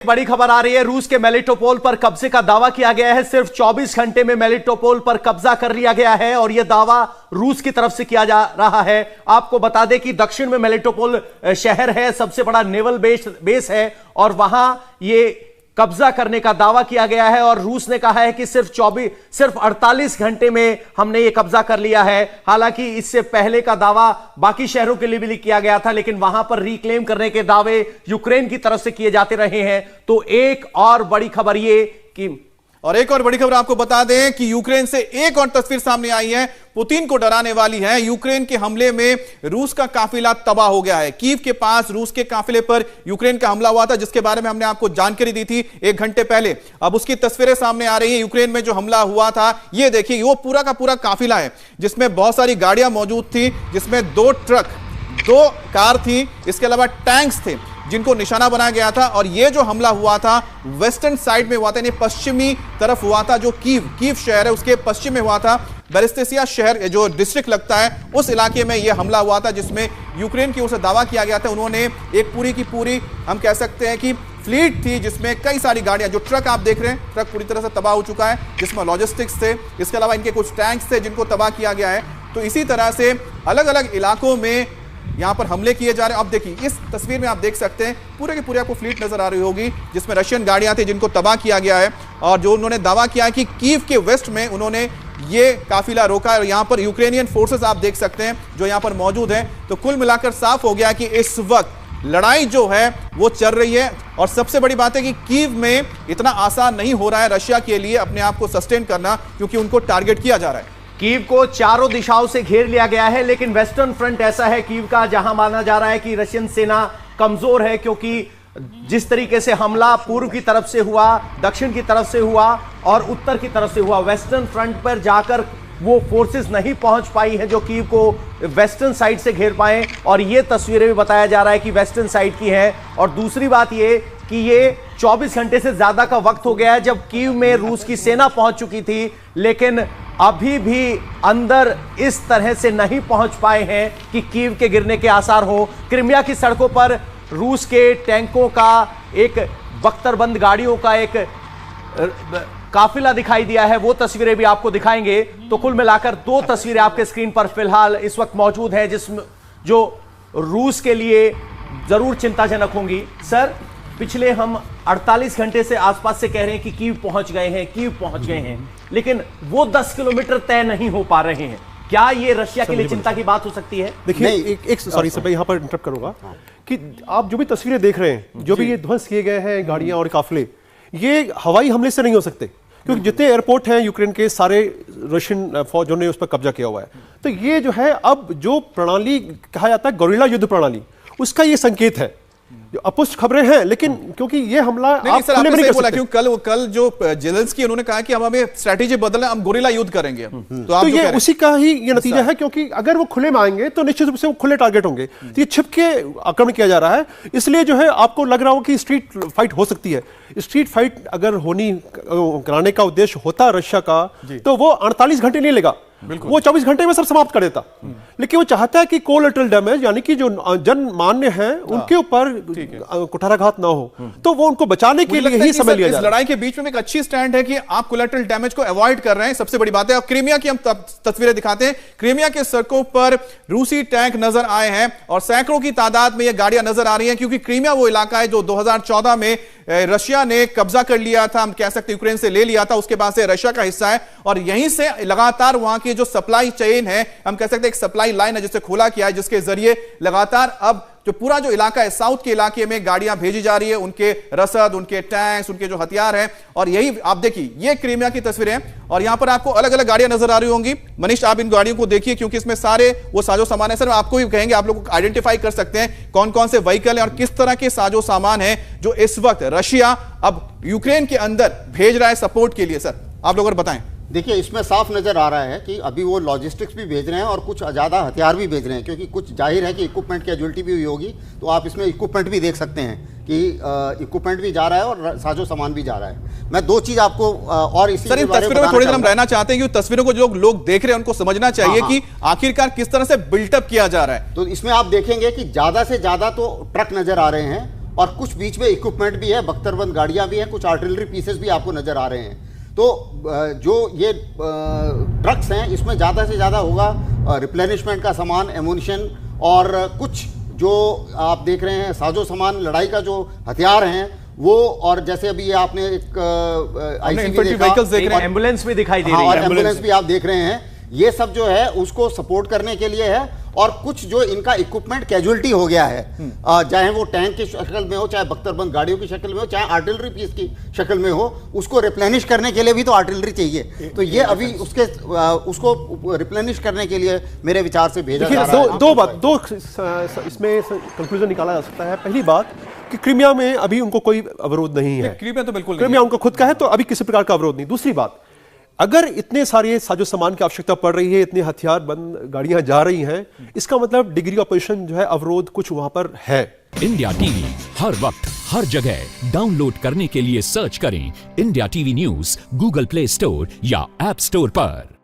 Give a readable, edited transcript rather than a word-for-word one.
बड़ी खबर आ रही है। रूस के मेलिटोपोल पर कब्जे का दावा किया गया है। सिर्फ 24 घंटे में मेलिटोपोल पर कब्जा कर लिया गया है और यह दावा रूस की तरफ से किया जा रहा है। आपको बता दें कि दक्षिण में मेलिटोपोल शहर है, सबसे बड़ा नेवल बेस है और वहां ये कब्जा करने का दावा किया गया है और रूस ने कहा है कि सिर्फ 48 घंटे में हमने ये कब्जा कर लिया है। हालांकि इससे पहले का दावा बाकी शहरों के लिए भी किया गया था, लेकिन वहां पर रिक्लेम करने के दावे यूक्रेन की तरफ से किए जाते रहे हैं। तो एक और बड़ी खबर ये कि एक और बड़ी खबर आपको बता दें कि यूक्रेन से एक और तस्वीर सामने आई है, पुतिन को डराने वाली है। यूक्रेन के हमले में रूस का काफिला तबाह हो गया है। कीव के पास रूस के काफिले पर यूक्रेन का हमला हुआ था, जिसके बारे में हमने आपको जानकारी दी थी 1 घंटे पहले। अब उसकी तस्वीरें सामने आ रही है। यूक्रेन में जो हमला हुआ था, ये देखिए, वो पूरा का पूरा काफिला है जिसमें बहुत सारी गाड़ियां मौजूद थी, जिसमें 2 ट्रक, 2 कार थी, इसके अलावा टैंक्स थे जिनको निशाना बनाया गया था। और ये जो हमला हुआ था वेस्टर्न साइड में हुआ था, यानी पश्चिमी तरफ हुआ था। जो कीव शहर है उसके पश्चिम में हुआ था। बेरेस्टेसिया शहर जो डिस्ट्रिक्ट लगता है, उस इलाके में यह हमला हुआ था, जिसमें यूक्रेन की ओर से दावा किया गया था। उन्होंने एक पूरी की पूरी, हम कह सकते हैं कि फ्लीट थी, जिसमें कई सारी गाड़ियां, जो ट्रक आप देख रहे हैं, ट्रक पूरी तरह से तबाह हो चुका है, जिसमें लॉजिस्टिक्स थे। इसके अलावा इनके कुछ टैंक्स थे जिनको तबाह किया गया है। तो इसी तरह से अलग अलग इलाकों में यहां पर हमले किए जा रहे हैं। अब देखिए, इस तस्वीर में आप देख सकते हैं पूरे की पूरी आपको फ्लीट नजर आ रही होगी, जिसमें रशियन गाड़ियां थी जिनको तबाह किया गया है। और जो उन्होंने दावा किया है कि कीव के वेस्ट में उन्होंने ये काफिला रोका है और यहां पर यूक्रेनियन फोर्सेस आप देख सकते हैं जो यहां पर मौजूद हैं। तो कुल मिलाकर साफ हो गया कि इस वक्त लड़ाई जो है वो चल रही है। और सबसे बड़ी बात है कि कीव में इतना आसान नहीं हो रहा है रशिया के लिए अपने आप को सस्टेन करना, क्योंकि उनको टारगेट किया जा रहा है। कीव को चारों दिशाओं से घेर लिया गया है, लेकिन वेस्टर्न फ्रंट ऐसा है कीव का जहां माना जा रहा है कि रशियन सेना कमजोर है, क्योंकि जिस तरीके से हमला पूर्व की तरफ से हुआ, दक्षिण की तरफ से हुआ और उत्तर की तरफ से हुआ, वेस्टर्न फ्रंट पर जाकर वो फोर्सेस नहीं पहुंच पाई है जो कीव को वेस्टर्न साइड से घेर पाए। और ये तस्वीरें भी बताया जा रहा है कि वेस्टर्न साइड की है। और दूसरी बात ये कि ये 24 घंटे से ज्यादा का वक्त हो गया है जब कीव में रूस की सेना पहुंच चुकी थी, लेकिन अभी भी अंदर इस तरह से नहीं पहुंच पाए हैं कि कीव के गिरने के आसार हो। क्रिमिया की सड़कों पर रूस के टैंकों का, एक बख्तरबंद गाड़ियों का एक काफिला दिखाई दिया है, वो तस्वीरें भी आपको दिखाएंगे। तो कुल मिलाकर 2 तस्वीरें आपके स्क्रीन पर फिलहाल इस वक्त मौजूद है, जिसमें जो रूस के लिए जरूर चिंताजनक होंगी। सर, पिछले हम 48 घंटे से आसपास से कह रहे हैं कि कीव पहुंच गए हैं, कीव पहुंच गए हैं, लेकिन वो 10 किलोमीटर तय नहीं हो पा रहे हैं। क्या ये रशिया के लिए चिंता की बात हो सकती है? देखिए, एक सॉरी सर, मैं यहाँ पर इंटरप्ट करूंगा कि आप जो भी तस्वीरें देख रहे हैं, जो भी ये ध्वंस किए गए हैं गाड़ियां और काफिले, ये हवाई हमले से नहीं हो सकते, क्योंकि जितने एयरपोर्ट हैं यूक्रेन के, सारे रशियन फौजों ने उस पर कब्जा किया हुआ है। तो ये जो है, अब जो प्रणाली कहा जाता है गोरिल्ला युद्ध प्रणाली, उसका ये संकेत है। जो अपुष्ट खबरें हैं, लेकिन क्योंकि ये हमला नहीं सर, आपने सही बोला, क्योंकि कल जो जेलेंस्की उन्होंने कहा कि हम हमें स्ट्रैटेजी बदलना, हम गोरिल्ला युद्ध करेंगे। तो ये उसी का ही ये नतीजा है, क्योंकि अगर वो खुले में आएंगे तो निश्चित रूप से वो खुले टारगेट होंगे। तो ये छिप के आक्रमण किया जा रहा है, इसलिए जो है आपको लग रहा हो कि स्ट्रीट फाइट हो सकती है। स्ट्रीट फाइट अगर कराने का उद्देश्य होता रशिया का, तो वो 48 घंटे नहीं लेगा, वो 24 घंटे में सब समाप्त कर देता। लेकिन वो चाहता है कि कोलैटरल डैमेज, यानी कि जो जनमान्य हैं उनके ऊपर कुठाराघात ना हो, तो वो उनको बचाने के लिए ही समय लिया जा रहा है। लड़ाई के बीच में एक अच्छी स्टैंड है कि आप कोलैटरल डैमेज को अवॉइड कर रहे हैं, सबसे बड़ी बात है। अब क्रीमिया की हम तस्वीरें दिखाते हैं। क्रीमिया के सड़कों पर रूसी टैंक नजर आए हैं और सैकड़ों की तादाद में ये गाड़ियां नजर आ रही हैं, क्योंकि क्रीमिया वो इलाका है जो 2014 में रशिया ने कब्जा कर लिया था, हम कह सकते हैं यूक्रेन से ले लिया था, उसके बाद से रशिया का हिस्सा है। और यहीं से लगातार वहां की जो सप्लाई चेन है, हम कह सकते हैं एक सप्लाई लाइन है जिसे खोला किया है, जिसके जरिए लगातार अब जो पूरा जो इलाका है, साउथ के इलाके में गाड़ियां भेजी जा रही है, उनके रसद, उनके टैंक्स, उनके जो हथियार हैं। और यही आप देखिए, ये क्रीमिया की तस्वीरें हैं और यहां पर आपको अलग अलग गाड़ियां नजर आ रही होंगी। मनीष, आप इन गाड़ियों को देखिए, क्योंकि इसमें सारे वो साजो सामान है। सर, आपको भी कहेंगे, आप लोग आइडेंटिफाई कर सकते हैं कौन कौन से व्हीकल हैं और किस तरह के साजो सामान है जो इस वक्त रशिया अब यूक्रेन के अंदर भेज रहा है सपोर्ट के लिए। सर, आप लोग बताएं। देखिए, इसमें साफ नज़र आ रहा है कि अभी वो लॉजिस्टिक्स भी भेज रहे हैं और कुछ ज़्यादा हथियार भी भेज रहे हैं, क्योंकि कुछ जाहिर है कि इक्विपमेंट कैजुअलिटी भी हुई होगी। तो आप इसमें इक्विपमेंट भी देख सकते हैं कि इक्विपमेंट भी जा रहा है और साजो सामान भी जा रहा है। मैं 2 चीज़ आपको और इसी सर, इन तस्वीरों में थोड़ी देर हम रहना चाहते हैं, कि तस्वीरों को जो लोग देख रहे हैं उनको समझना चाहिए कि आखिरकार किस तरह से बिल्टअप किया जा रहा है। तो इसमें आप देखेंगे कि ज़्यादा से ज़्यादा तो ट्रक नज़र आ रहे हैं और कुछ बीच में इक्विपमेंट भी है, बख्तरबंद गाड़ियां भी हैं, कुछ आर्टिलरी पीसेस भी आपको नजर आ रहे हैं। तो जो ये ट्रक्स हैं इसमें ज़्यादा से ज़्यादा होगा रिप्लेनिशमेंट का सामान, एमुनिशन और कुछ जो आप देख रहे हैं साजो सामान, लड़ाई का जो हथियार हैं वो, और जैसे अभी ये आपने एक आईसीवी देखा, एम्बुलेंस भी दिखाई दे हाँ, रही और है। एम्बुलेंस भी आप देख रहे हैं। ये सब जो है उसको सपोर्ट करने के लिए है, और कुछ जो इनका इक्विपमेंट कैजुअलिटी हो गया है, चाहे वो टैंक की शक्ल में हो, चाहे बख्तरबंद गाड़ियों की शक्ल में हो, चाहे आर्टिलरी पीस की शक्ल में हो, उसको रिप्लेनिश करने के लिए भी तो आर्टिलरी चाहिए। तो ये अभी उसको रिप्लेनिश करने के लिए मेरे विचार से भेजा जा रहा है। दो इसमें कंक्लूजन निकाला जा सकता है। पहली बात कि क्रीमिया में अभी उनको कोई अवरोध नहीं है, क्रीमिया तो बिल्कुल क्रीमिया उनका खुद का है, तो अभी किसी प्रकार का अवरोध नहीं। दूसरी बात, अगर इतने सारे साजो सामान की आवश्यकता पड़ रही है, इतने हथियार बंद गाड़ियां जा रही हैं, इसका मतलब डिग्री ऑपरेशन जो है, अवरोध कुछ वहां पर है। इंडिया टीवी हर वक्त हर जगह डाउनलोड करने के लिए सर्च करें India TV news Google play store या ऐप स्टोर पर।